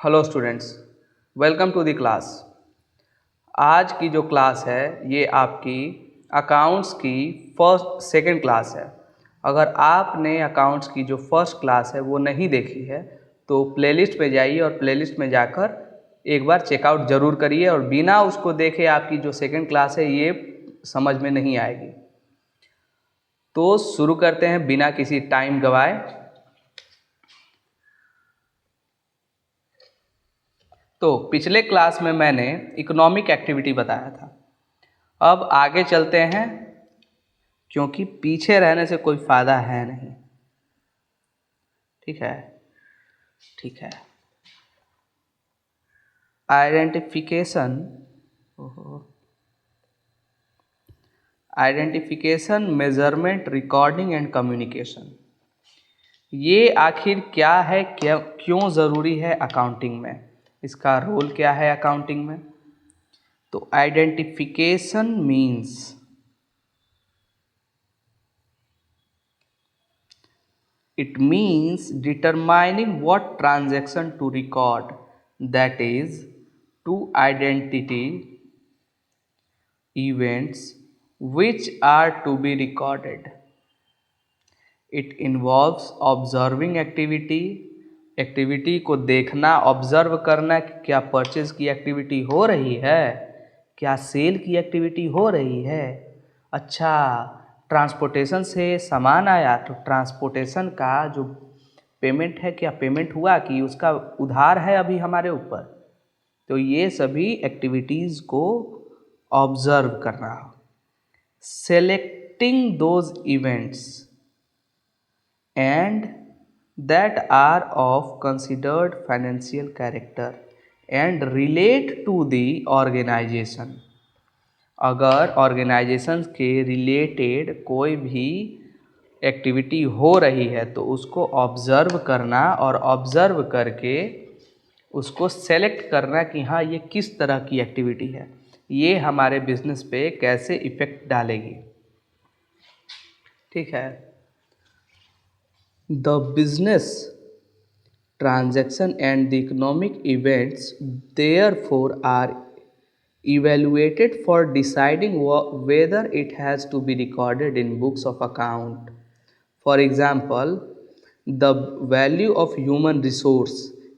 Hello students, welcome to the class. आज की जो क्लास है ये आपकी अकाउंट्स की सेकंड क्लास है। अगर आपने अकाउंट्स की जो फर्स्ट क्लास है वो नहीं देखी है तो प्लेलिस्ट पे जाइए और प्लेलिस्ट में जाकर एक बार चेकआउट ज़रूर करिए, और बिना उसको देखे आपकी जो सेकंड क्लास है ये समझ में नहीं आएगी। तो शुरू करते हैं बिना किसी टाइम गवाए। तो पिछले क्लास में मैंने इकोनॉमिक एक्टिविटी बताया था। अब आगे चलते हैं, क्योंकि पीछे रहने से कोई फ़ायदा है नहीं। ठीक है, ठीक है। Identification, measurement, recording and communication, ये आखिर क्या है, क्यों ज़रूरी है अकाउंटिंग में, इसका रोल क्या है अकाउंटिंग में। तो identification means it means determining what transaction to record, that is, to identity events which are to be recorded. It involves observing activity को देखना, ऑब्जर्व करना कि क्या परचेज की एक्टिविटी हो रही है, क्या सेल की एक्टिविटी हो रही है। अच्छा, ट्रांसपोर्टेशन से सामान आया तो ट्रांसपोर्टेशन का जो पेमेंट है, क्या पेमेंट हुआ कि उसका उधार है अभी हमारे ऊपर। तो ये सभी एक्टिविटीज़ को ऑब्जर्व करना। Selecting those events and that are of considered financial character and relate to the organization. अगर ऑर्गेनाइजेशन के रिलेटेड कोई भी एक्टिविटी हो रही है तो उसको ऑब्ज़र्व करना, और ऑब्ज़र्व करके उसको सेलेक्ट करना कि हाँ ये किस तरह की एक्टिविटी है, ये हमारे बिजनेस पे कैसे इफ़ेक्ट डालेगी। ठीक है। The business transaction and the economic events therefore are evaluated for deciding whether it has to be recorded in books of account. For example, the value of human resource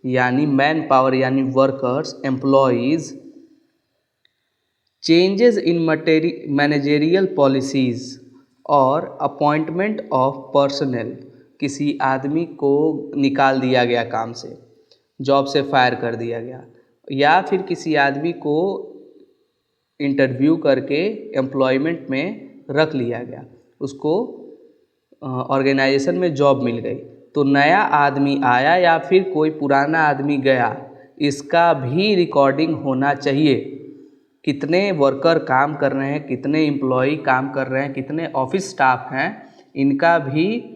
यानी man power यानी workers, employees, changes in managerial policies और appointment of personal, किसी आदमी को निकाल दिया गया काम से, जॉब से फायर कर दिया गया, या फिर किसी आदमी को इंटरव्यू करके एम्प्लॉयमेंट में रख लिया गया, उसको ऑर्गेनाइजेशन में जॉब मिल गई, तो नया आदमी आया या फिर कोई पुराना आदमी गया, इसका भी रिकॉर्डिंग होना चाहिए। कितने वर्कर काम कर रहे हैं, कितने एम्प्लॉय काम कर रहे हैं, कितने ऑफिस स्टाफ हैं, इनका भी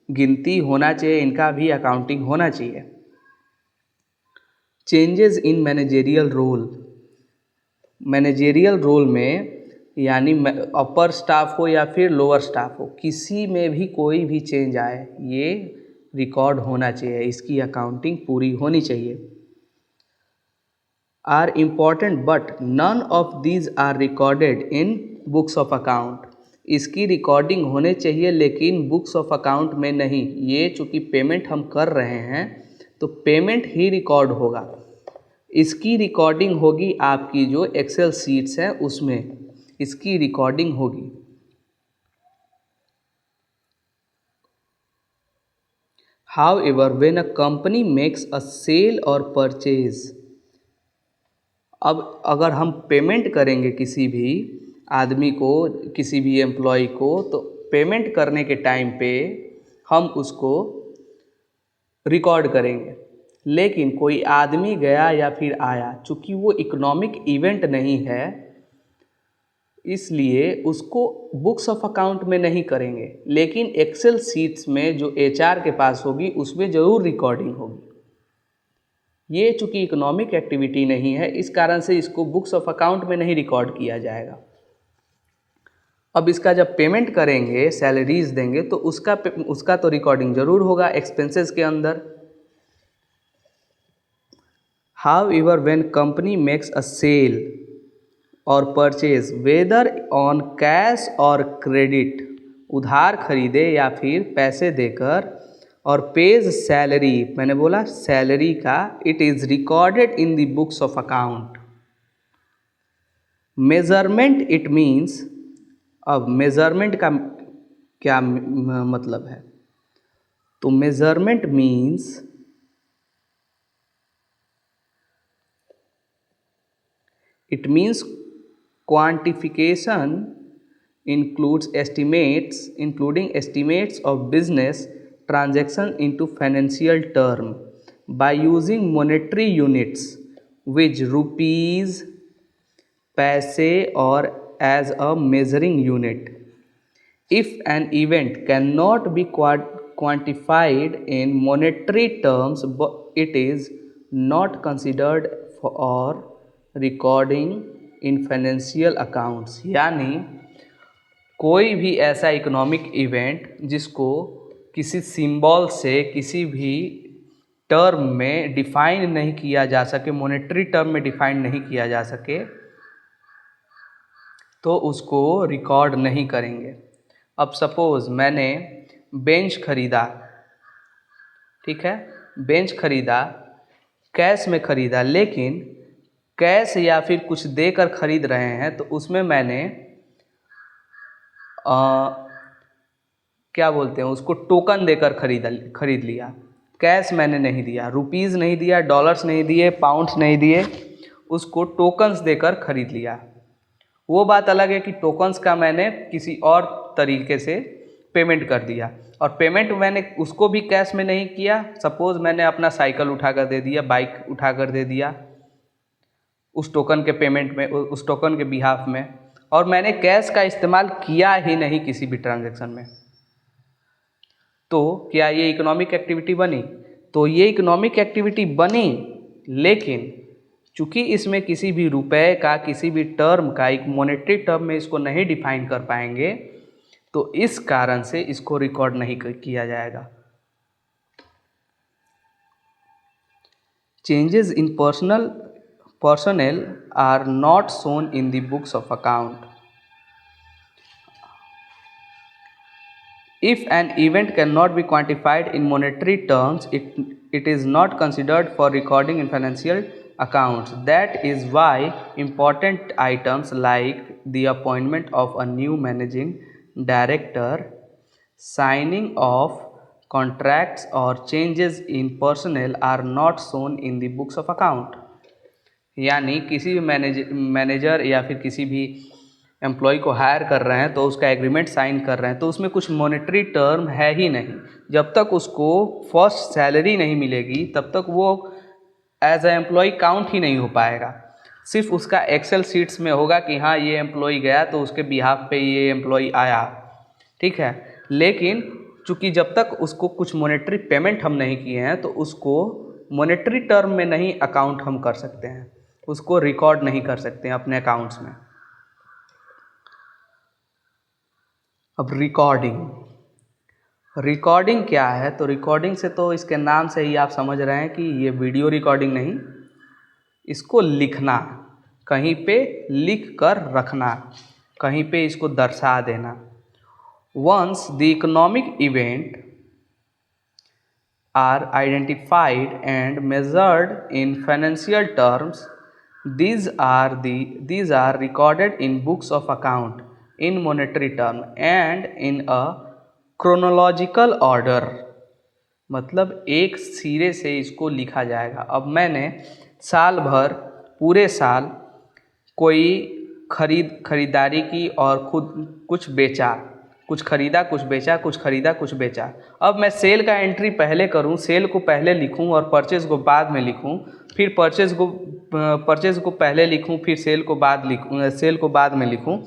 गिनती होना चाहिए, इनका भी अकाउंटिंग होना चाहिए। Changes in managerial role, managerial role में यानी अपर स्टाफ हो या फिर लोअर स्टाफ हो, किसी में भी कोई भी चेंज आए ये रिकॉर्ड होना चाहिए, इसकी अकाउंटिंग पूरी होनी चाहिए। Are important but none of these are recorded in books of account, इसकी रिकॉर्डिंग होने चाहिए लेकिन बुक्स ऑफ अकाउंट में नहीं। ये चूँकि पेमेंट हम कर रहे हैं तो पेमेंट ही रिकॉर्ड होगा, इसकी रिकॉर्डिंग होगी आपकी जो एक्सेल शीट्स हैं उसमें, इसकी रिकॉर्डिंग होगी। However, when a company makes a sale or purchase, अब अगर हम पेमेंट करेंगे किसी भी आदमी को, किसी भी एम्प्लॉय को, तो पेमेंट करने के टाइम पे हम उसको रिकॉर्ड करेंगे। लेकिन कोई आदमी गया या फिर आया, चूँकि वो इकोनॉमिक इवेंट नहीं है इसलिए उसको बुक्स ऑफ अकाउंट में नहीं करेंगे, लेकिन एक्सेल शीट्स में जो एचआर के पास होगी उसमें ज़रूर रिकॉर्डिंग होगी। ये चूँकि इकोनॉमिक एक्टिविटी नहीं है इस कारण से इसको बुक्स ऑफ अकाउंट में नहीं रिकॉर्ड किया जाएगा। अब इसका जब पेमेंट करेंगे, सैलरीज देंगे, तो उसका तो रिकॉर्डिंग ज़रूर होगा एक्सपेंसेस के अंदर। However, when company makes a sale or purchase, whether on cash or credit, उधार खरीदे या फिर पैसे देकर, और पेज सैलरी, मैंने बोला सैलरी का, it is recorded in the books of account. Measurement it means, अब मेजरमेंट का क्या मतलब है, तो measurement means it means quantification, including estimates of business transaction into financial term by using monetary units which rupees, paise, or as a measuring unit. If an event cannot be quantified in monetary terms, it is not considered for recording in financial accounts. यानी कोई भी ऐसा economic event जिसको किसी symbol से, किसी भी term में डिफाइन नहीं किया जा सके, मॉनेटरी टर्म में डिफाइन नहीं किया जा सके, तो उसको रिकॉर्ड नहीं करेंगे। अब सपोज़ मैंने बेंच खरीदा, ठीक है, बेंच खरीदा, कैश में खरीदा, लेकिन कैश या फिर कुछ देकर खरीद रहे हैं तो उसमें मैंने क्या बोलते हैं उसको, टोकन देकर खरीद लिया। कैश मैंने नहीं दिया, रुपीज़ नहीं दिया, डॉलर्स नहीं दिए, पाउंड्स नहीं दिए, उसको टोकन्स देकर खरीद लिया। वो बात अलग है कि टोकन्स का मैंने किसी और तरीके से पेमेंट कर दिया, और पेमेंट मैंने उसको भी कैश में नहीं किया। सपोज़ मैंने अपना साइकिल उठाकर दे दिया, बाइक उठाकर दे दिया उस टोकन के पेमेंट में, उस टोकन के बिहाफ में, और मैंने कैश का इस्तेमाल किया ही नहीं किसी भी ट्रांजैक्शन में, तो क्या ये इकोनॉमिक एक्टिविटी बनी? तो ये इकोनॉमिक एक्टिविटी बनी, लेकिन चूँकि इसमें किसी भी रुपए का, किसी भी टर्म का, एक मॉनेटरी टर्म में इसको नहीं डिफाइन कर पाएंगे, तो इस कारण से इसको रिकॉर्ड नहीं किया जाएगा। Changes in personnel are not shown in the books of account. If an event cannot be quantified in monetary terms, it is not considered for recording in financial accounts. That is why important items like the appointment of a new managing director, signing of contracts, or changes in personnel are not shown in the books of account. यानी किसी भी manager या फिर किसी भी employ को higher कर रहे हैं तो उसका एग्रीमेंट साइन कर रहे हैं, तो उसमें कुछ मॉनेटरी टर्म है ही नहीं। जब तक उसको फर्स्ट सैलरी नहीं मिलेगी तब तक वो एज ए एम्प्लॉय काउंट ही नहीं हो पाएगा। सिर्फ उसका एक्सेल शीट्स में होगा कि हाँ ये एम्प्लॉय गया तो उसके बिहाफ पे ये एम्प्लॉय आया, ठीक है। लेकिन चूँकि जब तक उसको कुछ मॉनेटरी पेमेंट हम नहीं किए हैं तो उसको मॉनेटरी टर्म में नहीं अकाउंट हम कर सकते हैं, उसको रिकॉर्ड नहीं कर सकते हैं अपने अकाउंट्स में। अब रिकॉर्डिंग क्या है? तो रिकॉर्डिंग से तो इसके नाम से ही आप समझ रहे हैं कि ये वीडियो रिकॉर्डिंग नहीं, इसको लिखना, कहीं पे लिख कर रखना, कहीं पे इसको दर्शा देना। Once the economic event are identified and measured in financial terms, these are recorded in books of account in monetary term and in a chronological order, मतलब एक सिरे से इसको लिखा जाएगा। अब मैंने साल भर, पूरे साल कोई खरीदारी की और खुद कुछ बेचा, कुछ खरीदा कुछ बेचा, कुछ खरीदा कुछ बेचा। अब मैं सेल का एंट्री पहले करूं, सेल को पहले लिखूं और परचेज को बाद में लिखूं, फिर परचेज को पहले लिखूं, फिर सेल को बाद में लिखूं,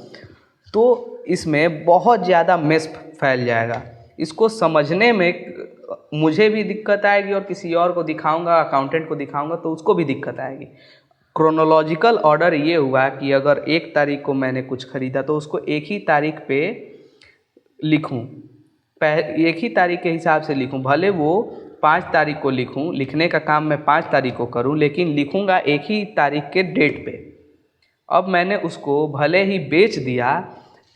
तो इसमें बहुत ज़्यादा मेस फैल जाएगा। इसको समझने में मुझे भी दिक्कत आएगी और किसी और को दिखाऊंगा, अकाउंटेंट को दिखाऊंगा तो उसको भी दिक्कत आएगी। क्रोनोलॉजिकल ऑर्डर ये हुआ कि अगर 1 तारीख को मैंने कुछ खरीदा तो उसको एक ही तारीख पे लिखूं, एक ही तारीख के हिसाब से लिखूं, भले वो 5 तारीख को लिखूं, लिखने का काम मैं 5 तारीख को करूं, लेकिन लिखूंगा एक ही तारीख के डेट पे। अब मैंने उसको भले ही बेच दिया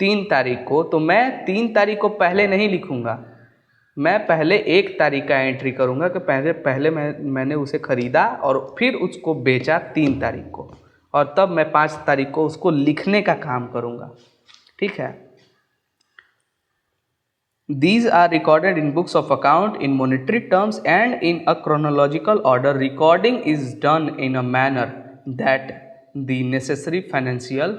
3 तारीख को, तो मैं 3 तारीख को पहले नहीं लिखूंगा, मैं पहले 1 तारीख का एंट्री करूंगा कि पहले मैंने उसे ख़रीदा और फिर उसको बेचा 3 तारीख को, और तब मैं 5 तारीख को उसको लिखने का काम करूंगा। ठीक है। These are recorded in books of account in monetary terms and in a chronological order. Recording is done in a manner that the necessary financial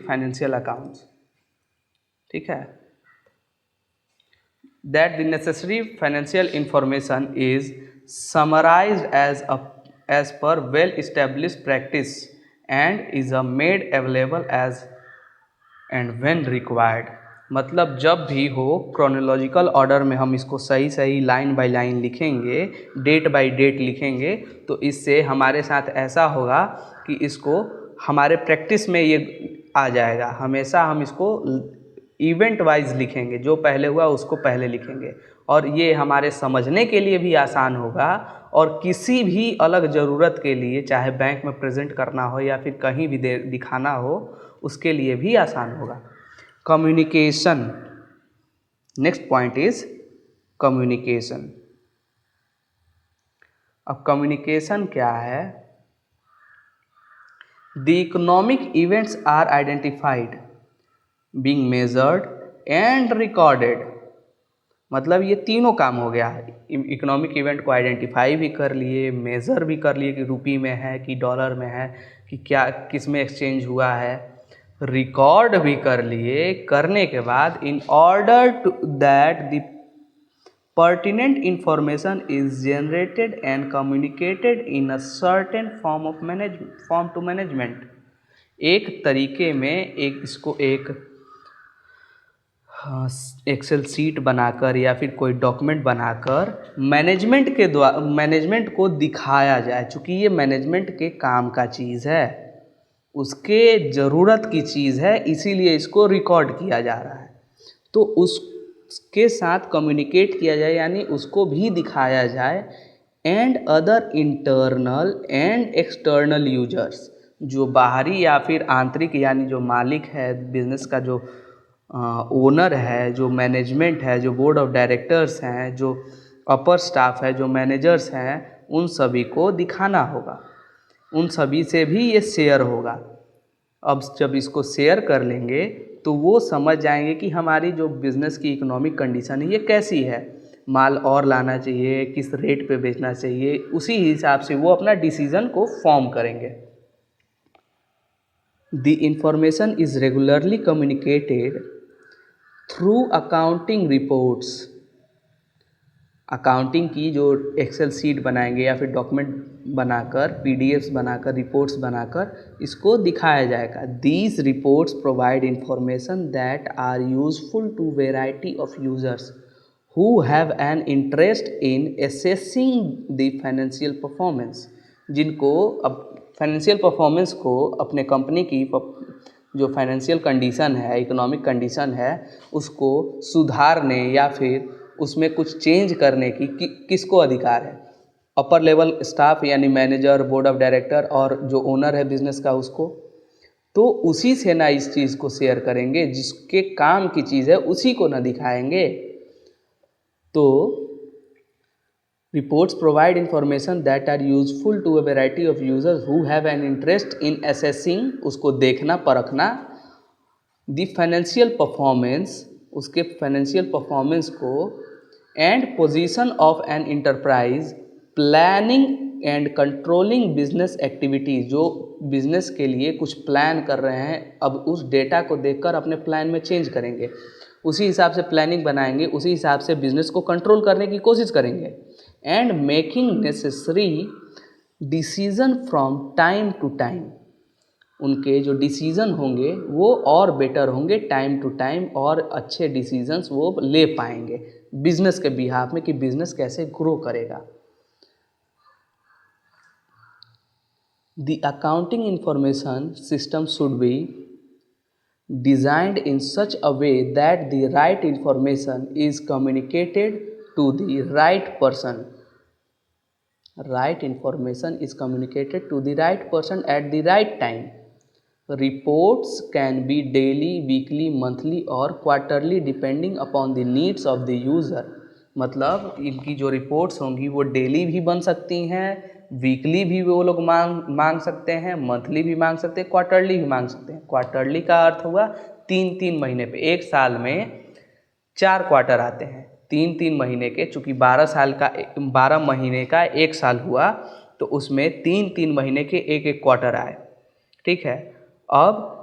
financial accounts, ठीक है, that the necessary financial information is summarized as per well established practice and is made available as and when required। मतलब जब भी हो chronological order में हम इसको सही सही लाइन बाय लाइन लिखेंगे, डेट बाय डेट लिखेंगे, तो इससे हमारे साथ ऐसा होगा कि इसको हमारे प्रैक्टिस में ये आ जाएगा। हमेशा हम इसको इवेंट वाइज लिखेंगे, जो पहले हुआ उसको पहले लिखेंगे, और ये हमारे समझने के लिए भी आसान होगा, और किसी भी अलग ज़रूरत के लिए, चाहे बैंक में प्रेजेंट करना हो या फिर कहीं भी दिखाना हो, उसके लिए भी आसान होगा। Communication, next point is communication. अब कम्युनिकेशन क्या है? The economic events are identified, being measured and recorded. मतलब ये तीनों काम हो गया। इकोनॉमिक इवेंट को आइडेंटिफाई भी कर लिए, मेज़र भी कर लिए कि रुपये में है कि डॉलर में है कि क्या किस में एक्सचेंज हुआ है, रिकॉर्ड भी कर लिए। करने के बाद in order to that the pertinent information is generated and communicated in a certain form to management। एक तरीके में इसको एक एक्सेल सीट बनाकर या फिर कोई डॉक्यूमेंट बनाकर मैनेजमेंट को दिखाया जाए। चूँकि ये मैनेजमेंट के काम का चीज़ है, उसके ज़रूरत की चीज़ है, इसीलिए इसको रिकॉर्ड किया जा रहा है। तो उसके साथ कम्युनिकेट किया जाए, यानी उसको भी दिखाया जाए। And other internal and external users, जो बाहरी या फिर आंतरिक, यानी जो मालिक है बिजनेस का, जो ओनर है, जो मैनेजमेंट है, जो बोर्ड ऑफ डायरेक्टर्स हैं, जो अपर स्टाफ है, जो मैनेजर्स हैं, उन सभी को दिखाना होगा, उन सभी से भी ये शेयर होगा। अब जब इसको शेयर कर लेंगे तो वो समझ जाएंगे कि हमारी जो बिज़नेस की इकोनॉमिक कंडीशन है ये कैसी है, माल और लाना चाहिए, किस रेट पे बेचना चाहिए, उसी हिसाब से वो अपना डिसीज़न को फॉर्म करेंगे। The information is regularly communicated through accounting reports. Accounting की जो एक्सेल सीट बनाएंगे या फिर डॉक्यूमेंट बनाकर, पीडीएफ्स बनाकर, रिपोर्ट्स बनाकर इसको दिखाया जाएगा। These reports provide information that are useful to variety of users who have an interest in assessing the financial performance. जिनको अब फाइनेंशियल परफॉर्मेंस को, अपने कंपनी की जो फाइनेंशियल कंडीशन है, इकोनॉमिक कंडीशन है, उसको सुधारने या फिर उसमें कुछ चेंज करने की किसको अधिकार है? अपर लेवल स्टाफ यानी मैनेजर, बोर्ड ऑफ डायरेक्टर और जो ओनर है बिजनेस का उसको। तो उसी से ना इस चीज़ को शेयर करेंगे, जिसके काम की चीज़ है उसी को ना दिखाएंगे। तो reports provide information that are useful to a variety of users who have an interest in assessing, उसको देखना, परखना, द फाइनेंशियल परफॉर्मेंस, उसके फाइनेंशियल परफॉर्मेंस को, and position of an enterprise, planning and controlling business activities. जो business के लिए कुछ plan कर रहे हैं, अब उस डेटा को देखकर अपने प्लान में चेंज करेंगे, उसी हिसाब से प्लानिंग बनाएंगे, उसी हिसाब से बिजनेस को कंट्रोल करने की कोशिश करेंगे। And making necessary decision from time to time, उनके जो डिसीज़न होंगे वो और बेटर होंगे टाइम टू टाइम, और अच्छे डिसीजंस वो ले पाएंगे बिजनेस के बिहाफ में कि बिजनेस कैसे ग्रो करेगा। The accounting information system should be designed in such a way that the right information is communicated to the right person. Right information is communicated to the right person at the right time. Reports can be daily, weekly, monthly और quarterly depending upon the needs of the user. मतलब इनकी जो reports होंगी वो daily भी बन सकती हैं, वीकली भी वो लोग मांग सकते हैं, मंथली भी मांग सकते हैं, क्वार्टरली भी मांग सकते हैं। क्वार्टरली का अर्थ हुआ 3-3 महीने पे, एक साल में 4 क्वार्टर आते हैं, 3-3 महीने के, चूँकि 12 महीने का एक साल हुआ तो उसमें 3-3 महीने के एक क्वार्टर आए। ठीक है, अब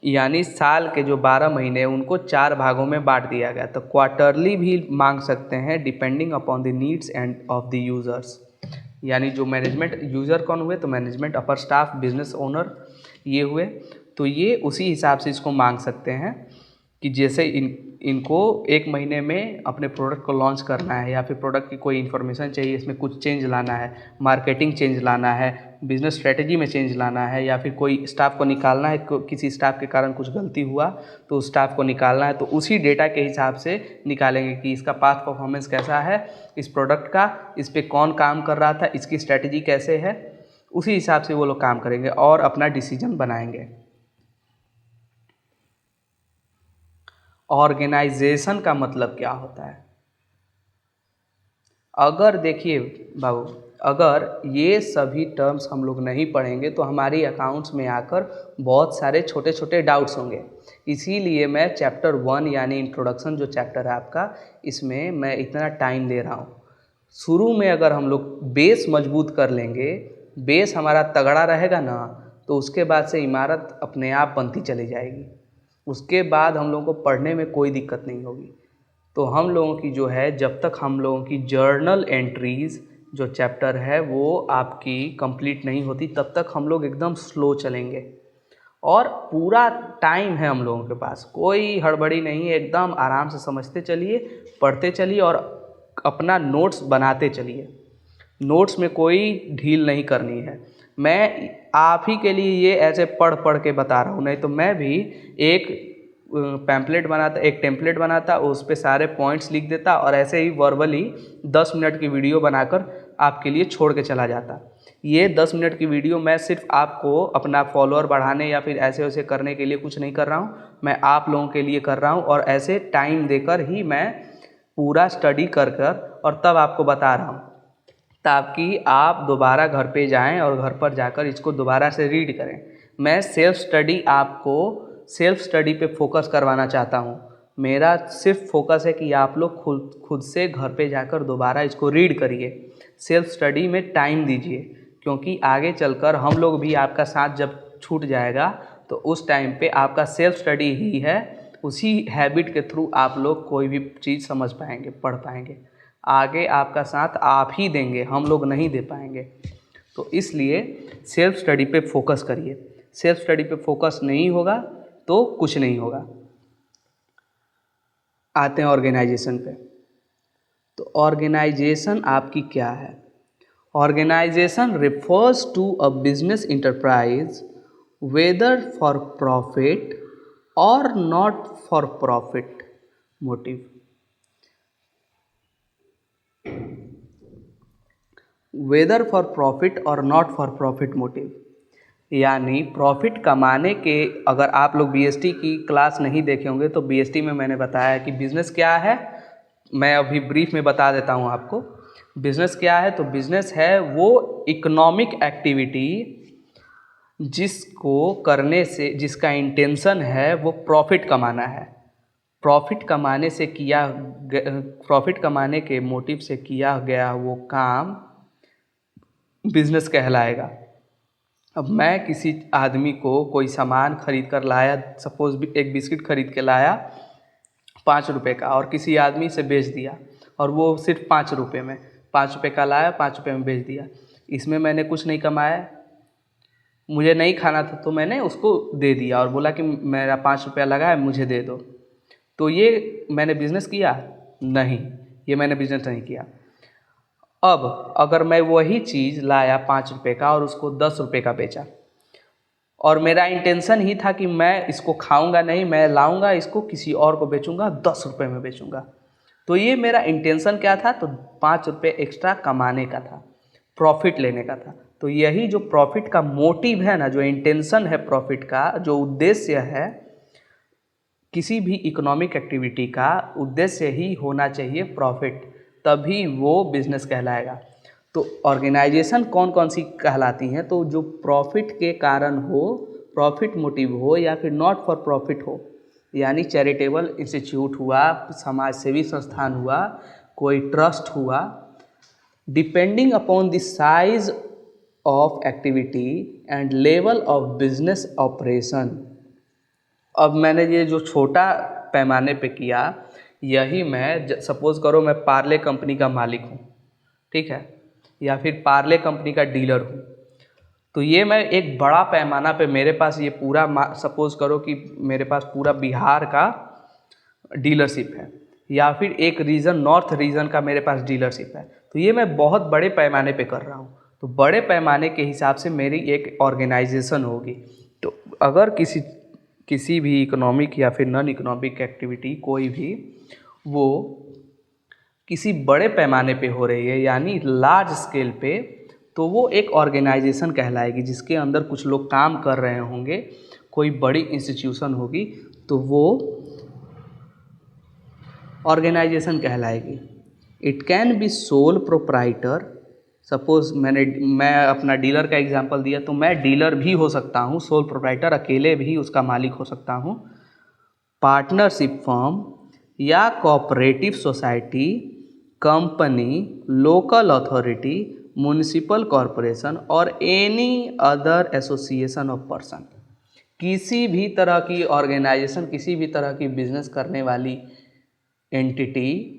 यानी साल के जो 12 महीने उनको 4 भागों में बांट दिया गया, तो क्वार्टरली भी मांग सकते हैं depending upon the needs end of the users. यानी जो मैनेजमेंट यूज़र कौन हुए, तो मैनेजमेंट, अपर स्टाफ, बिजनेस ओनर ये हुए, तो ये उसी हिसाब से इसको मांग सकते हैं कि जैसे इनको एक महीने में अपने प्रोडक्ट को लॉन्च करना है या फिर प्रोडक्ट की कोई इन्फॉर्मेशन चाहिए, इसमें कुछ चेंज लाना है, मार्केटिंग चेंज लाना है, बिजनेस स्ट्रेटजी में चेंज लाना है, या फिर कोई स्टाफ को निकालना है, किसी स्टाफ के कारण कुछ गलती हुआ तो उस स्टाफ को निकालना है, तो उसी डेटा के हिसाब से निकालेंगे कि इसका पास्ट परफॉर्मेंस कैसा है, इस प्रोडक्ट का, इस पर कौन काम कर रहा था, इसकी स्ट्रेटजी कैसे है, उसी हिसाब से वो लोग काम करेंगे और अपना डिसीजन बनाएंगे। ऑर्गेनाइजेशन का मतलब क्या होता है? अगर देखिए बाबू, अगर ये सभी टर्म्स हम लोग नहीं पढ़ेंगे तो हमारी अकाउंट्स में आकर बहुत सारे छोटे छोटे डाउट्स होंगे। इसीलिए मैं चैप्टर 1 यानी इंट्रोडक्शन जो चैप्टर है आपका, इसमें मैं इतना टाइम दे रहा हूँ। शुरू में अगर हम लोग बेस मजबूत कर लेंगे, बेस हमारा तगड़ा रहेगा ना, तो उसके बाद से इमारत अपने आप बनती चली जाएगी। उसके बाद हम लोगों को पढ़ने में कोई दिक्कत नहीं होगी। तो हम लोगों की जो है, जब तक हम लोगों की जर्नल एंट्रीज़ जो चैप्टर है वो आपकी कंप्लीट नहीं होती, तब तक हम लोग एकदम स्लो चलेंगे। और पूरा टाइम है हम लोगों के पास, कोई हड़बड़ी नहीं है, एकदम आराम से समझते चलिए, पढ़ते चलिए और अपना नोट्स बनाते चलिए। नोट्स में कोई ढील नहीं करनी है। मैं आप ही के लिए ये ऐसे पढ़ पढ़ के बता रहा हूँ, नहीं तो मैं भी एक टेम्पलेट बनाता, उस पर सारे पॉइंट्स लिख देता और ऐसे ही वर्बली 10 मिनट की वीडियो बनाकर आपके लिए छोड़ के चला जाता। ये 10 मिनट की वीडियो मैं सिर्फ आपको अपना फॉलोअर बढ़ाने या फिर ऐसे वैसे करने के लिए कुछ नहीं कर रहा हूँ, मैं आप लोगों के लिए कर रहा हूँ और ऐसे टाइम देकर ही मैं पूरा स्टडी कर और तब आपको बता रहा हूँ, ताकि आप दोबारा घर पे जाएं और घर पर जाकर इसको दोबारा से रीड करें। मैं सेल्फ स्टडी पे फोकस करवाना चाहता हूँ। मेरा सिर्फ फोकस है कि आप लोग खुद से घर पे जाकर दोबारा इसको रीड करिए, सेल्फ स्टडी में टाइम दीजिए, क्योंकि आगे चलकर हम लोग भी आपका साथ जब छूट जाएगा तो उस टाइम पे आपका सेल्फ स्टडी ही है, उसी हैबिट के थ्रू आप लोग कोई भी चीज़ समझ पाएंगे, पढ़ पाएंगे। आगे आपका साथ आप ही देंगे, हम लोग नहीं दे पाएंगे। तो इसलिए सेल्फ स्टडी पे फोकस करिए। सेल्फ स्टडी पे फोकस नहीं होगा तो कुछ नहीं होगा। आते हैं ऑर्गेनाइजेशन पे। तो ऑर्गेनाइजेशन आपकी क्या है? Organisation refers to a business enterprise whether for profit और not for profit motive. Whether for profit और नॉट फॉर प्रॉफिट मोटिव, यानी प्रॉफिट कमाने के, अगर आप लोग बीएसटी की क्लास नहीं देखे होंगे तो बीएसटी में मैंने बताया कि बिज़नेस क्या है। मैं अभी ब्रीफ में बता देता हूँ आपको। बिज़नेस क्या है? तो बिज़नेस है वो इकोनॉमिक एक्टिविटी जिसको करने से, जिसका इंटेंशन है वो प्रॉफिट कमाना है। प्रॉफिट कमाने के मोटिव से किया गया वो काम बिज़नेस कहलाएगा। अब मैं किसी आदमी को कोई सामान खरीद कर लाया, सपोज एक बिस्किट खरीद के लाया 5 रुपये का, और किसी आदमी से बेच दिया, और वो सिर्फ 5 रुपये में, 5 रुपये का लाया, 5 रुपये में बेच दिया। इसमें मैंने कुछ नहीं कमाया, मुझे नहीं खाना था तो मैंने उसको दे दिया और बोला कि मेरा 5 रुपया लगा है, मुझे दे दो। तो ये मैंने बिज़नेस किया? नहीं, ये मैंने बिज़नेस नहीं किया। अब अगर मैं वही चीज़ लाया 5 रुपये का और उसको 10 रुपये का बेचा, और मेरा इंटेंशन ही था कि मैं इसको खाऊंगा नहीं, मैं लाऊंगा इसको किसी और को बेचूंगा, 10 रुपये में बेचूंगा, तो ये मेरा इंटेंशन क्या था? तो 5 रुपये एक्स्ट्रा कमाने का था, प्रॉफिट लेने का था। तो यही जो प्रॉफिट का मोटिव है ना, जो इंटेंशन है प्रॉफिट का, जो उद्देश्य है किसी भी इकोनॉमिक एक्टिविटी का, उद्देश्य ही होना चाहिए प्रॉफिट, तभी वो बिजनेस कहलाएगा। तो ऑर्गेनाइजेशन कौन कौन सी कहलाती हैं? तो जो प्रॉफिट के कारण हो, प्रॉफिट मोटिव हो, या फिर नॉट फॉर प्रॉफिट हो, यानी चैरिटेबल इंस्टीट्यूट हुआ, समाज सेवी संस्थान हुआ, कोई ट्रस्ट हुआ, depending upon the size of activity and level of business operation. अब मैंने ये जो छोटा पैमाने पे किया, यही मैं सपोज़ करो मैं पार्ले कंपनी का मालिक हूँ, ठीक है, या फिर पार्ले कंपनी का डीलर हूँ, तो ये मैं एक बड़ा पैमाना पे, मेरे पास ये पूरा सपोज़ करो कि मेरे पास पूरा बिहार का डीलरशिप है, या फिर एक रीजन, नॉर्थ रीजन का मेरे पास डीलरशिप है, तो ये मैं बहुत बड़े पैमाने पे कर रहा हूँ। तो बड़े पैमाने के हिसाब से मेरी एक ऑर्गेनाइजेशन होगी। तो अगर किसी भी इकोनॉमिक या फिर नॉन इकोनॉमिक एक्टिविटी कोई भी, वो किसी बड़े पैमाने पे हो रही है, यानी लार्ज स्केल पे, तो वो एक ऑर्गेनाइजेशन कहलाएगी, जिसके अंदर कुछ लोग काम कर रहे होंगे, कोई बड़ी इंस्टीट्यूशन होगी, तो वो ऑर्गेनाइजेशन कहलाएगी। It can be sole proprietor, suppose मैं अपना डीलर का एग्जांपल दिया, तो मैं डीलर भी हो सकता हूँ, सोल प्रोप्राइटर अकेले भी उसका मालिक हो सकता हूँ, पार्टनरशिप फर्म या cooperative society, company, local authority, municipal corporation और any other association of person. किसी भी तरह की ऑर्गेनाइजेशन, किसी भी तरह की बिजनेस करने वाली एंटिटी,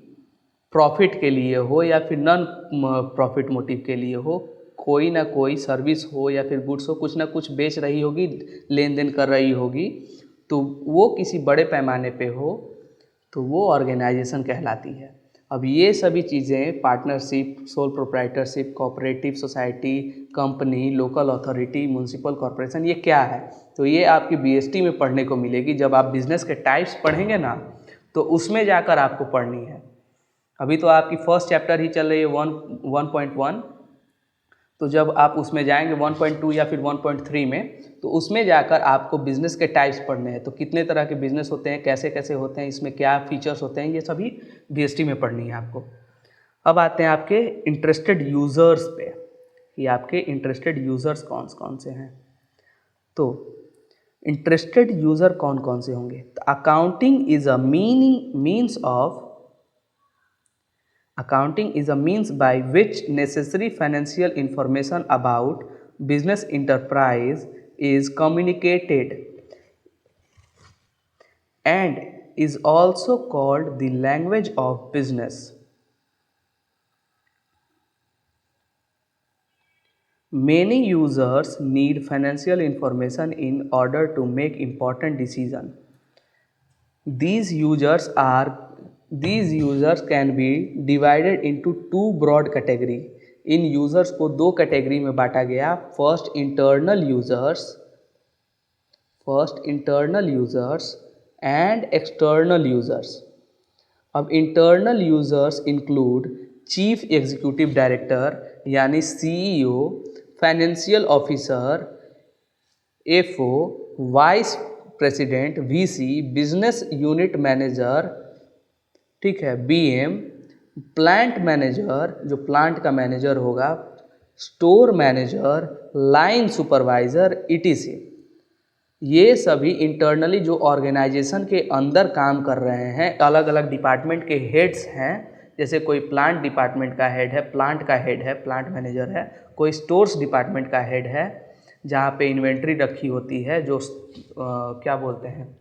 प्रॉफिट के लिए हो या फिर नॉन प्रॉफिट मोटिव के लिए हो, कोई ना कोई सर्विस हो या फिर गुड्स हो, कुछ ना कुछ बेच रही होगी, लेन देन कर रही होगी, तो वो किसी बड़े पैमाने पे हो, तो वो ऑर्गेनाइजेशन कहलाती है। अब ये सभी चीज़ें, partnership, sole proprietorship, cooperative society, company, local authority, municipal corporation, ये क्या है? तो ये आपकी बीएसटी में पढ़ने को मिलेगी। जब आप बिजनेस के टाइप्स पढ़ेंगे ना, तो उसमें जाकर आपको पढ़नी है। अभी तो आपकी फर्स्ट चैप्टर ही चल रही है 1.1, तो जब आप उसमें जाएंगे 1.2 या फिर 1.3 में, तो उसमें जाकर आपको बिज़नेस के टाइप्स पढ़ने हैं। तो कितने तरह के बिज़नेस होते हैं, कैसे कैसे होते हैं, इसमें क्या फीचर्स होते हैं, ये सभी बीएसटी में पढ़नी है आपको। अब आते हैं आपके इंटरेस्टेड यूज़र्स पे, कि आपके इंटरेस्टेड यूज़र्स कौन कौन से हैं। तो इंटरेस्टेड यूज़र कौन कौन से होंगे? तो accounting is a Accounting is a means by which necessary financial information about business enterprise is communicated and is also called the language of business. Many users need financial information in order to make important decisions. These users can be divided into two broad category. इन users को दो category में बांटा गया। First internal users and external users. अब internal users include chief executive director यानी CEO, financial officer FO, vice president VC, business unit manager, ठीक है, बीएम, प्लांट मैनेजर जो प्लांट का मैनेजर होगा, store manager, line supervisor, ETC. ये सभी internally जो ऑर्गेनाइजेशन के अंदर काम कर रहे हैं, अलग अलग डिपार्टमेंट के हेड्स हैं। जैसे कोई प्लांट डिपार्टमेंट का हेड है, प्लांट मैनेजर है, कोई स्टोर्स डिपार्टमेंट का हेड है, जहाँ पे इन्वेंट्री रखी होती है, जो क्या बोलते हैं,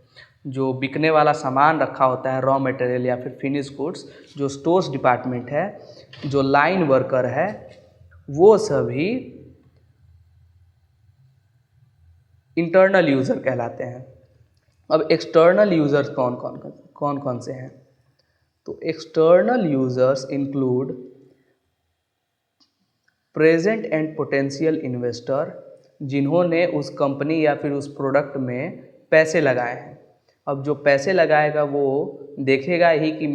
जो बिकने वाला सामान रखा होता है, रॉ मटेरियल या फिर फिनिश गुड्स, जो स्टोर्स डिपार्टमेंट है, जो लाइन वर्कर है, वो सभी इंटरनल यूज़र कहलाते हैं। अब एक्सटर्नल यूज़र्स कौन कौन से हैं? तो external users include present and potential investor, जिन्होंने उस कंपनी या फिर उस प्रोडक्ट में पैसे लगाए हैं। अब जो पैसे लगाएगा वो देखेगा ही कि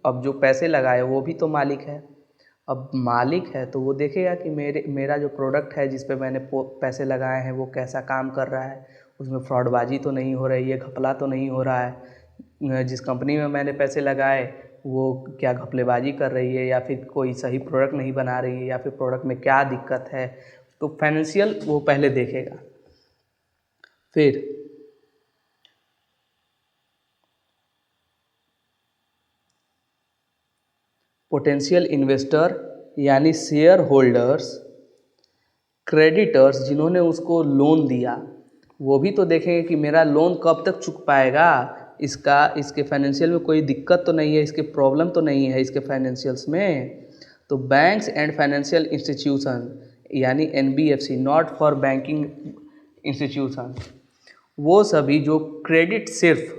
अब जो पैसे लगाए वो भी तो मालिक है। अब मालिक है तो वो देखेगा कि मेरा जो प्रोडक्ट है जिस पे मैंने पैसे लगाए हैं वो कैसा काम कर रहा है, उसमें फ्रॉडबाजी तो नहीं हो रही है, घपला तो नहीं हो रहा है, जिस कंपनी में मैंने पैसे लगाए वो क्या घपलेबाजी कर रही है या फिर कोई सही प्रोडक्ट नहीं बना रही है या फिर प्रोडक्ट में क्या दिक्कत है। तो फाइनेंशियल वो पहले देखेगा। फिर पोटेंशियल इन्वेस्टर यानी शेयर होल्डर्स, क्रेडिटर्स जिन्होंने उसको लोन दिया, वो भी तो देखेंगे कि मेरा लोन कब तक चुक पाएगा, इसके फाइनेंशियल में कोई दिक्कत तो नहीं है, इसके प्रॉब्लम तो नहीं है इसके फाइनेंशियल्स में। तो बैंक्स एंड फाइनेंशियल इंस्टीट्यूशन यानी NBFC, not for banking institution, वो सभी जो क्रेडिट सिर्फ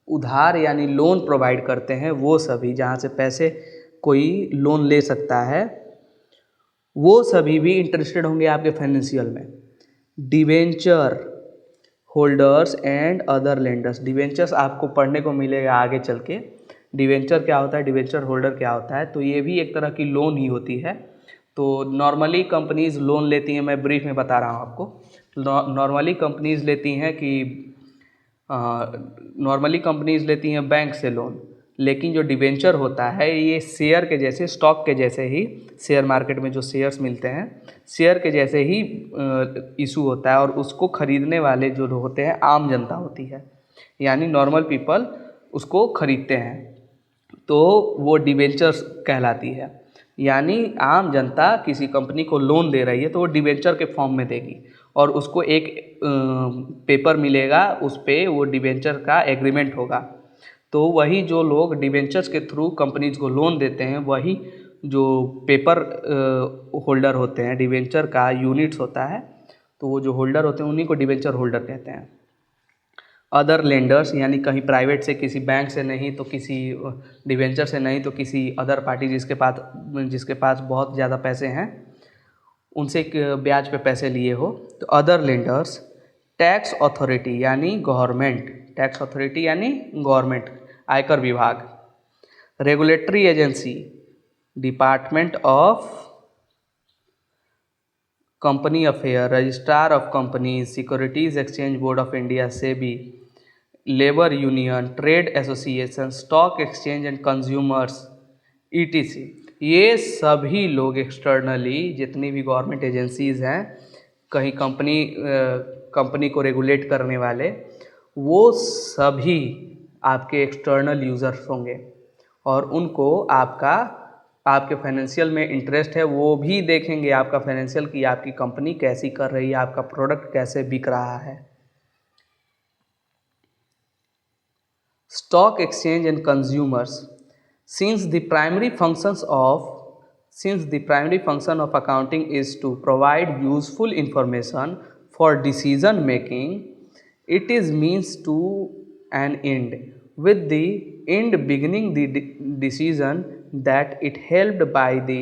उधार यानी लोन प्रोवाइड करते हैं, वो सभी जहाँ से पैसे कोई लोन ले सकता है, वो सभी भी इंटरेस्टेड होंगे आपके फाइनेंशियल में। Debenture holders and other lenders, debentures आपको पढ़ने को मिलेगा आगे चल के। डिवेंचर क्या होता है, डिवेंचर होल्डर क्या होता है, तो ये भी एक तरह की लोन ही होती है। तो नॉर्मली कंपनीज़ लोन लेती हैं, मैं ब्रीफ में बता रहा हूँ आपको। नॉर्मली कंपनीज़ लेती हैं बैंक से लोन, लेकिन जो डिवेंचर होता है ये शेयर के जैसे, स्टॉक के जैसे ही, शेयर मार्केट में जो शेयर्स मिलते हैं शेयर के जैसे ही इशू होता है, और उसको खरीदने वाले जो होते हैं आम जनता होती है, यानी नॉर्मल पीपल उसको खरीदते हैं, तो वो डिवेंचर्स कहलाती है। यानी आम जनता किसी कंपनी को लोन दे रही है तो वो डिवेंचर के फॉर्म में देगी, और उसको एक पेपर मिलेगा, उस पे वो डिवेंचर का एग्रीमेंट होगा। तो वही जो लोग डिवेंचर्स के थ्रू कंपनीज को लोन देते हैं, वही जो पेपर होल्डर होते हैं, डिवेंचर का यूनिट्स होता है, तो वो जो होल्डर होते हैं उन्हीं को डिवेंचर होल्डर कहते हैं। अदर लेंडर्स यानी कहीं प्राइवेट से, किसी बैंक से नहीं तो किसी डिवेंचर से नहीं तो किसी अदर पार्टी जिसके पास बहुत ज़्यादा पैसे हैं, उनसे एक ब्याज पे पैसे लिए हो, तो अदर लेंडर्स। टैक्स अथॉरिटी यानी गवर्नमेंट, टैक्स अथॉरिटी यानी गवर्नमेंट, आयकर विभाग। Regulatory agency, department of company affair, registrar of companies, securities exchange board of India SEBI, labour union, trade association, stock exchange and consumers ETC। ये सभी लोग externally जितनी भी government agencies हैं, कहीं कंपनी को रेगुलेट करने वाले, वो सभी आपके एक्सटर्नल यूज़र्स होंगे, और उनको आपके फाइनेंशियल में इंटरेस्ट है, वो भी देखेंगे आपका फाइनेंशियल कि आपकी कंपनी कैसी कर रही है, आपका प्रोडक्ट कैसे बिक रहा है। Stock exchange and consumers, since the primary function of accounting is to provide useful information for decision making, it is means to an end, with the end beginning the decision that it helped by the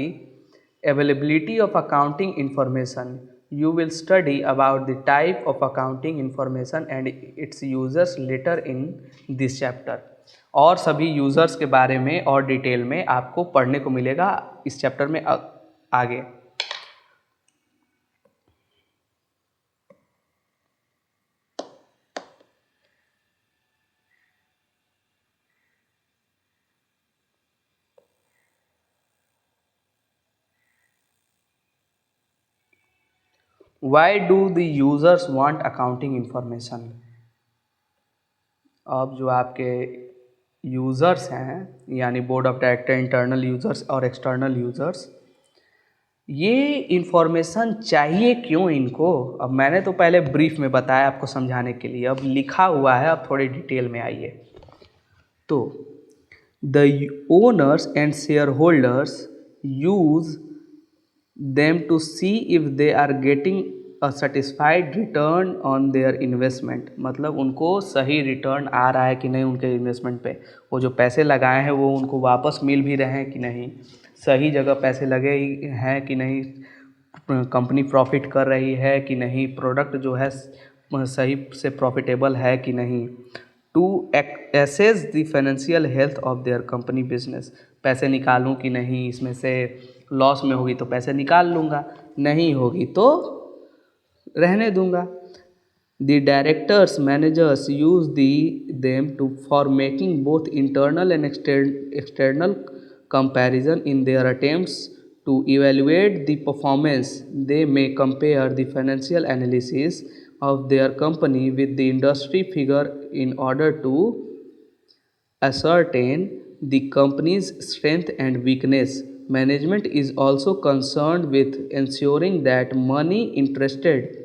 availability of accounting information. You will study about the type of accounting information and its users later in this chapter। और सभी users के बारे में और detail में आपको पढ़ने को मिलेगा इस चैप्टर में आगे। Why do the users want accounting information? अब जो आपके यूज़र्स हैं यानी board of director, internal users और एक्सटर्नल यूज़र्स, ये इन्फॉर्मेशन चाहिए क्यों इनको? अब मैंने तो पहले ब्रीफ में बताया आपको समझाने के लिए, अब लिखा हुआ है, अब थोड़ी डिटेल में आइए। तो the owners and shareholders use them to see if they are getting a satisfied return on their investment, मतलब उनको सही रिटर्न आ रहा है कि नहीं उनके इन्वेस्टमेंट पे, वो जो पैसे लगाए हैं वो उनको वापस मिल भी रहे हैं कि नहीं, सही जगह पैसे लगे हैं कि नहीं, कंपनी प्रॉफिट कर रही है कि नहीं, प्रोडक्ट जो है सही से प्रॉफिटेबल है कि नहीं। To assess the financial health of their company business, पैसे निकालूं कि नहीं, इसमें से लॉस में होगी तो पैसे निकाल लूँगा, नहीं होगी तो रहने दूँगा। The directors, managers use them for making both internal and external comparison in their attempts to evaluate the performance. They may compare the financial analysis of their company with the industry figure in order to ascertain the company's strength and weakness. Management is also concerned with ensuring that money invested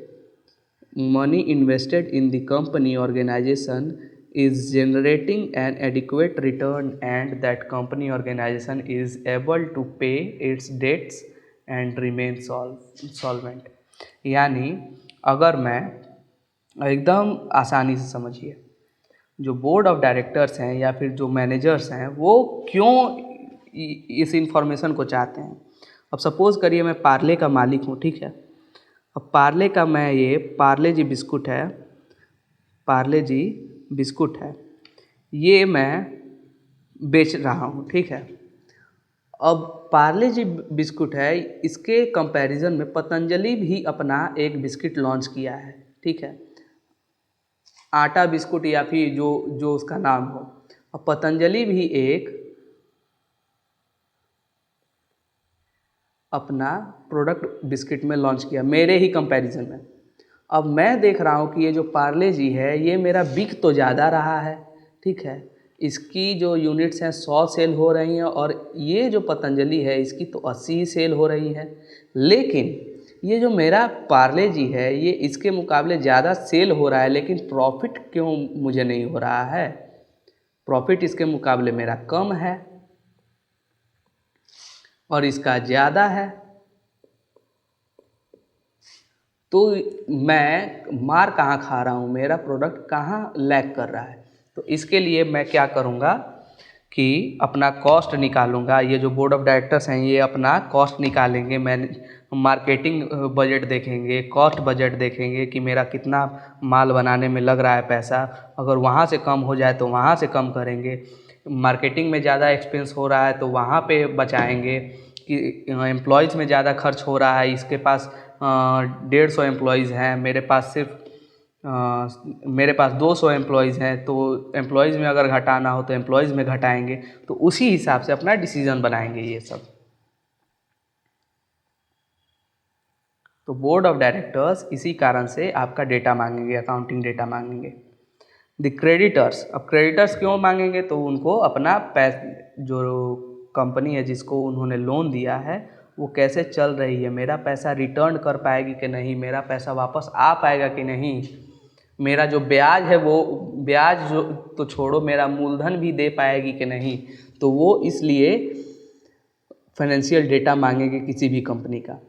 in the company organization is generating an adequate return and that company organization is able to pay its debts and remain solvent। यानी अगर मैं एकदम आसानी से समझिए, जो board of directors हैं या फिर जो मैनेजर्स हैं वो क्यों इस इंफॉर्मेशन को चाहते हैं। अब सपोज़ करिए मैं पार्ले का मालिक हूँ, ठीक है। अब पार्ले का मैं ये पार्ले जी बिस्कुट है, पार्ले जी बिस्कुट है, ये मैं बेच रहा हूँ, ठीक है। अब पार्ले जी बिस्कुट है, इसके कंपैरिजन में पतंजलि भी अपना एक बिस्किट लॉन्च किया है, ठीक है, आटा बिस्कुट या फिर जो जो उसका नाम हो। अब पतंजलि भी एक अपना प्रोडक्ट बिस्किट में लॉन्च किया मेरे ही कंपैरिजन में। अब मैं देख रहा हूँ कि ये जो पार्ले जी है ये मेरा बिक तो ज़्यादा रहा है, ठीक है, इसकी जो यूनिट्स हैं 100 सेल हो रही हैं और ये जो पतंजलि है इसकी तो 80 ही सेल हो रही है। लेकिन ये जो मेरा पार्ले जी है ये इसके मुकाबले ज़्यादा सेल हो रहा है, लेकिन प्रॉफिट क्यों मुझे नहीं हो रहा है, प्रॉफिट इसके मुकाबले मेरा कम है और इसका ज़्यादा है। तो मैं मार कहाँ खा रहा हूँ, मेरा प्रोडक्ट कहाँ लैग कर रहा है। तो इसके लिए मैं क्या करूँगा कि अपना कॉस्ट निकालूँगा। ये जो बोर्ड ऑफ डायरेक्टर्स हैं ये अपना कॉस्ट निकालेंगे, मैं मार्केटिंग बजट देखेंगे, कॉस्ट बजट देखेंगे कि मेरा कितना माल बनाने में लग रहा है पैसा, अगर वहाँ से कम हो जाए तो वहाँ से कम करेंगे। मार्केटिंग में ज़्यादा एक्सपेंस हो रहा है तो वहाँ पे बचाएंगे कि एम्प्लॉयज़ में ज़्यादा खर्च हो रहा है, इसके पास 150 एम्प्लॉयज़ हैं, मेरे पास 200 एम्प्लॉयज़ हैं, तो एम्प्लॉयज़ में अगर घटाना हो तो एम्प्लॉयज़ में घटाएंगे। तो उसी हिसाब से अपना डिसीजन बनाएंगे ये सब। तो बोर्ड ऑफ डायरेक्टर्स इसी कारण से आपका डेटा मांगेंगे, अकाउंटिंग डेटा मांगेंगे। द क्रेडिटर्स, अब क्रेडिटर्स क्यों मांगेंगे, तो उनको अपना जो कंपनी है जिसको उन्होंने लोन दिया है वो कैसे चल रही है, मेरा पैसा रिटर्न कर पाएगी कि नहीं, मेरा पैसा वापस आ पाएगा कि नहीं, मेरा जो ब्याज है वो ब्याज जो तो छोड़ो, मेरा मूलधन भी दे पाएगी कि नहीं। तो वो इसलिए फाइनेंशियल डेटा मांगेंगे किसी भी कंपनी का।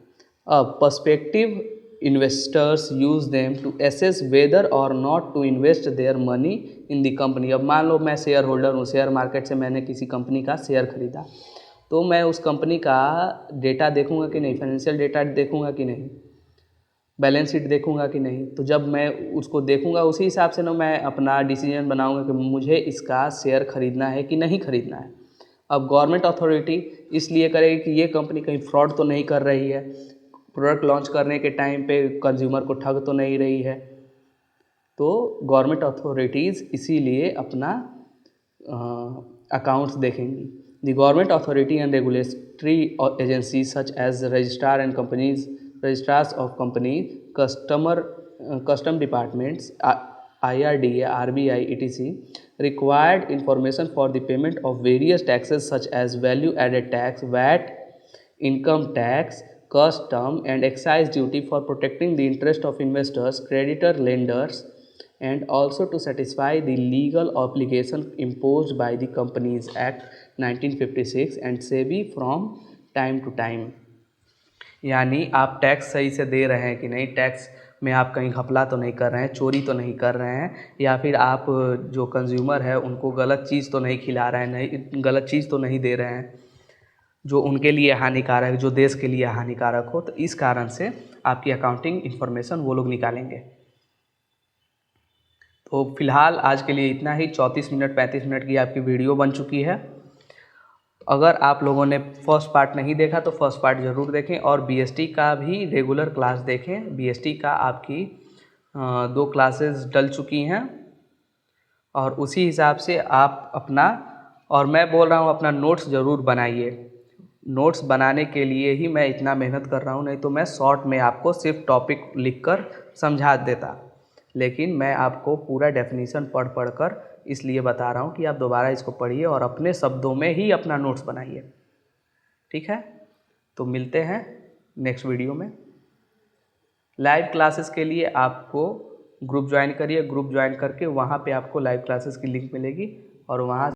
अब perspective investors use them to assess whether और not to invest their money in the company. अब मान लो मैं शेयर होल्डर हूँ, शेयर मार्केट से मैंने किसी कंपनी का शेयर खरीदा, तो मैं उस कंपनी का डेटा देखूंगा कि नहीं, फाइनेंशियल डेटा देखूंगा कि नहीं, बैलेंस शीट देखूंगा कि नहीं। तो जब मैं उसको देखूंगा उसी हिसाब से ना मैं अपना डिसीजन बनाऊंगा कि मुझे इसका शेयर खरीदना है कि नहीं खरीदना है। अब गवर्नमेंट अथॉरिटी इसलिए करेगी कि ये कंपनी कहीं फ्रॉड तो नहीं कर रही है, प्रोडक्ट लॉन्च करने के टाइम पे कंज्यूमर को ठग तो नहीं रही है। तो गवर्नमेंट अथॉरिटीज़ इसीलिए अपना अकाउंट्स देखेंगी। The government authority and regulatory agency such as registrars of companies, custom departments, IRDA, RBI, etc. required information for the payment of various taxes such as value added tax, VAT, income tax, custom and excise duty for protecting the interest of investors, creditor, lenders, and also to satisfy the legal obligation imposed by the Companies Act 1956 and SEBI from time to time। यानी आप tax सही से दे रहे हैं कि नहीं, tax में आप कहीं घपला तो नहीं कर रहे हैं, चोरी तो नहीं कर रहे हैं, या फिर आप जो कंज्यूमर है उनको गलत चीज़ तो नहीं खिला रहे हैं, नहीं गलत चीज़ तो नहीं दे रहे हैं। जो उनके लिए हानिकारक, जो देश के लिए हानिकारक हो, तो इस कारण से आपकी अकाउंटिंग इन्फॉर्मेशन वो लोग निकालेंगे। तो फिलहाल आज के लिए इतना ही। 34 मिनट 35 मिनट की आपकी वीडियो बन चुकी है। अगर आप लोगों ने फर्स्ट पार्ट नहीं देखा तो फर्स्ट पार्ट ज़रूर देखें, और बीएसटी का भी रेगुलर क्लास देखें। बीएसटी का आपकी 2 क्लासेस डल चुकी हैं, और उसी हिसाब से आप अपना, और मैं बोल रहा हूँ अपना नोट्स ज़रूर बनाइए। नोट्स बनाने के लिए ही मैं इतना मेहनत कर रहा हूँ, नहीं तो मैं शॉर्ट में आपको सिर्फ टॉपिक लिखकर समझा देता, लेकिन मैं आपको पूरा डेफिनीशन पढ़ पढ़ कर इसलिए बता रहा हूँ कि आप दोबारा इसको पढ़िए और अपने शब्दों में ही अपना नोट्स बनाइए। ठीक है, तो मिलते हैं नेक्स्ट वीडियो में। लाइव क्लासेस के लिए आपको ग्रुप ज्वाइन करिए। ग्रुप ज्वाइन करके वहाँ पे आपको लाइव क्लासेस की लिंक मिलेगी, और वहाँ